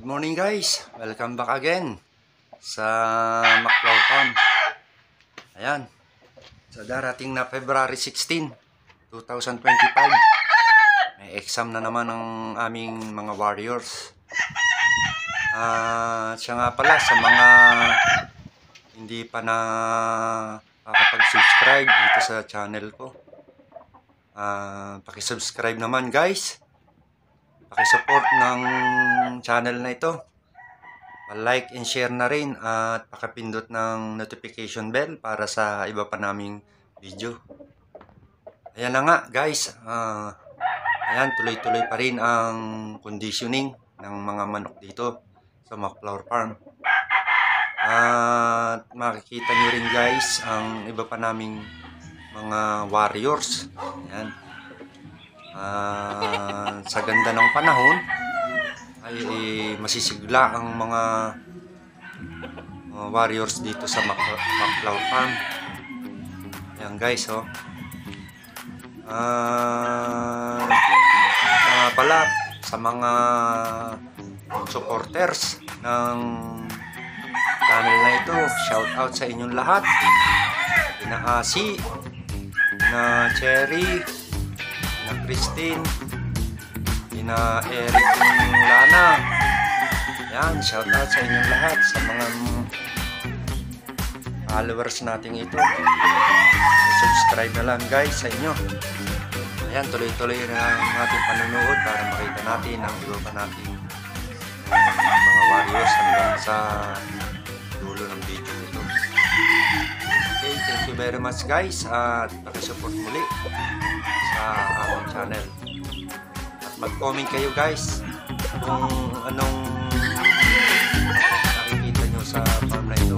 morning guys, welcome back again sa Maclaw Farm. Ayan, sa darating na February 16, 2025, may exam na naman ang aming mga warriors. Siya nga pala, sa mga hindi pa na nakakapag-subscribe dito sa channel ko, pakisubscribe naman guys. Pakisupport ng channel na ito. Like and share na rin at pakipindot ng notification bell para sa iba pa naming video. Ayan na nga guys. Ayan, tuloy-tuloy pa rin ang conditioning ng mga manok dito sa Maclaw Farm. At makikita nyo rin guys ang iba pa naming mga warriors. Ayan. Sa ganda ng panahon ay masisigla ang mga warriors dito sa Maclaw Farm. Ayan guys, oh. Pala sa mga supporters ng channel na ito, shout out sa inyong lahat. Ina Asi, na Cherry, na Christine, na Eric, Lana. Yan, shout out sa inyong lahat, sa mga followers natin ito. Subscribe na lang guys sa inyo. Ayan, tuloy-tuloy na ang ating panunood para makita natin ang iba pa natin mga warriors hanggang sa dulo ng video nito. Okay, thank you very much guys at pakisupport muli sa aming channel. At mag-comment kayo guys kung anong nakikita nyo sa farm na ito.